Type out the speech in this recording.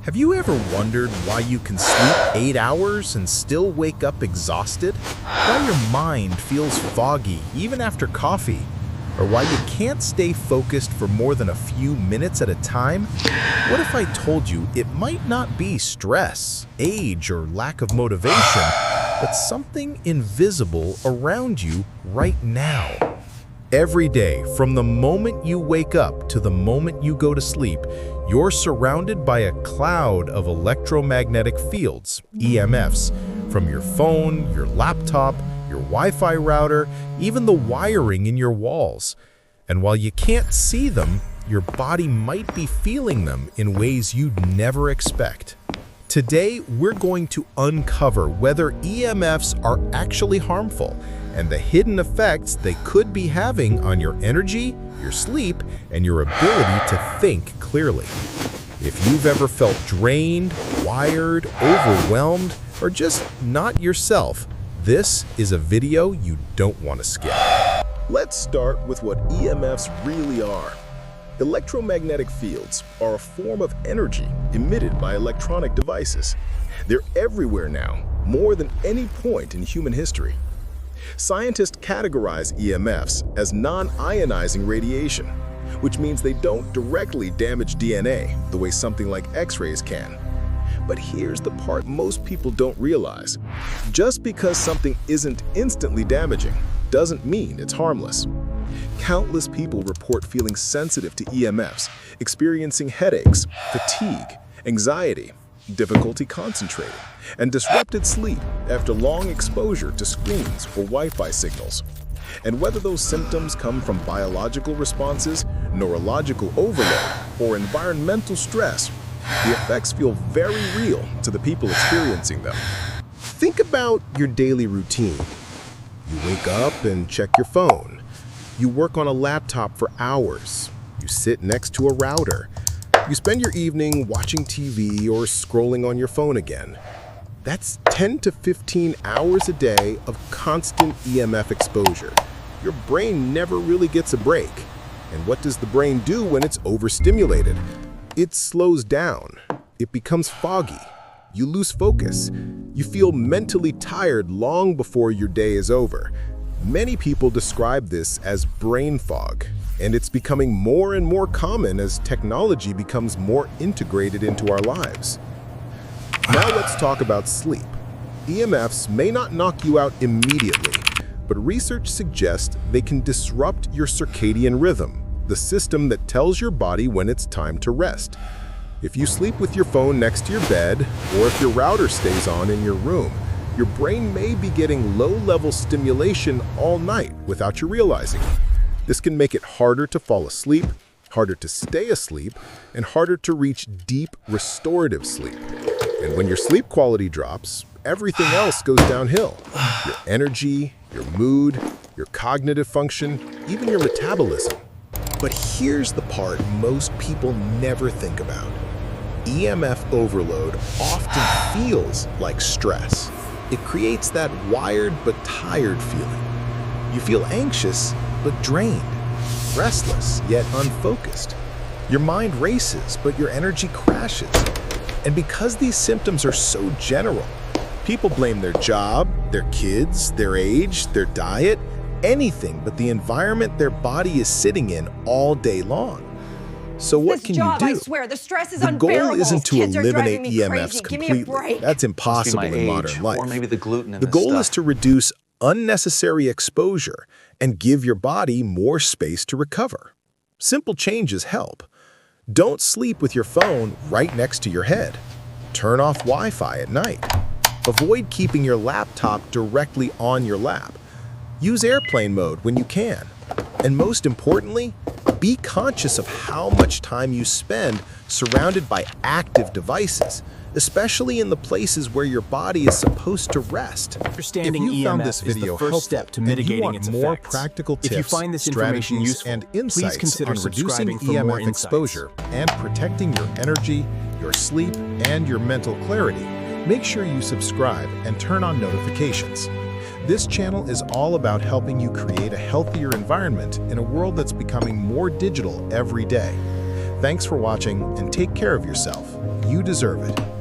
Have you ever wondered why you can sleep 8 hours and still wake up exhausted? Why your mind feels foggy even after coffee? Or why you can't stay focused for more than a few minutes at a time? What if I told you it might not be stress, age, or lack of motivation, but something invisible around you right now? Every day, from the moment you wake up to the moment you go to sleep, you're surrounded by a cloud of electromagnetic fields, EMFs, from your phone, your laptop, your Wi-Fi router, even the wiring in your walls. And while you can't see them, your body might be feeling them in ways you'd never expect. Today, we're going to uncover whether EMFs are actually harmful and the hidden effects they could be having on your energy, your sleep, and your ability to think clearly. If you've ever felt drained, wired, overwhelmed, or just not yourself, this is a video you don't want to skip. Let's start with what EMFs really are. Electromagnetic fields are a form of energy emitted by electronic devices. They're everywhere now, more than any point in human history. Scientists categorize EMFs as non-ionizing radiation, which means they don't directly damage DNA the way something like X-rays can. But here's the part most people don't realize. Just because something isn't instantly damaging doesn't mean it's harmless. Countless people report feeling sensitive to EMFs, experiencing headaches, fatigue, anxiety, difficulty concentrating, and disrupted sleep after long exposure to screens or Wi-Fi signals. And whether those symptoms come from biological responses, neurological overload, or environmental stress, the effects feel very real to the people experiencing them. Think about your daily routine. You wake up and check your phone. You work on a laptop for hours. You sit next to a router. You spend your evening watching TV or scrolling on your phone again. That's 10 to 15 hours a day of constant EMF exposure. Your brain never really gets a break. And what does the brain do when it's overstimulated? It slows down. It becomes foggy. You lose focus. You feel mentally tired long before your day is over. Many people describe this as brain fog, and it's becoming more and more common as technology becomes more integrated into our lives. Now let's talk about sleep. EMFs may not knock you out immediately, but research suggests they can disrupt your circadian rhythm, the system that tells your body when it's time to rest. If you sleep with your phone next to your bed, or if your router stays on in your room, your brain may be getting low-level stimulation all night without you realizing it. This can make it harder to fall asleep, harder to stay asleep, and harder to reach deep, restorative sleep. And when your sleep quality drops, everything else goes downhill. Your energy, your mood, your cognitive function, even your metabolism. But here's the part most people never think about. EMF overload often feels like stress. It creates that wired but tired feeling. You feel anxious but drained, restless yet unfocused. Your mind races but your energy crashes. And because these symptoms are so general, people blame their job, their kids, their age, their diet, anything but the environment their body is sitting in all day long. So what can you do? I swear, the stress is the unbearable. goal isn't to Kids are eliminate driving me EMFs crazy. Give me a completely. break. That's impossible in modern life. Or maybe the gluten in The this goal is stuff. to reduce unnecessary exposure and give your body more space to recover. Simple changes help. Don't sleep with your phone right next to your head. Turn off Wi-Fi at night. Avoid keeping your laptop directly on your lap. Use airplane mode when you can. And most importantly, be conscious of how much time you spend surrounded by active devices, especially in the places where your body is supposed to rest. Understanding If you found EMF this is video the first step to helpful, and you mitigating want its more effects. practical tips, If you find this information strategies, useful, and please insights consider on reducing subscribing for more EMF insights. exposure and protecting your energy, your sleep, and your mental clarity, make sure you subscribe and turn on notifications. This channel is all about helping you create a healthier environment in a world that's becoming more digital every day. Thanks for watching and take care of yourself. You deserve it.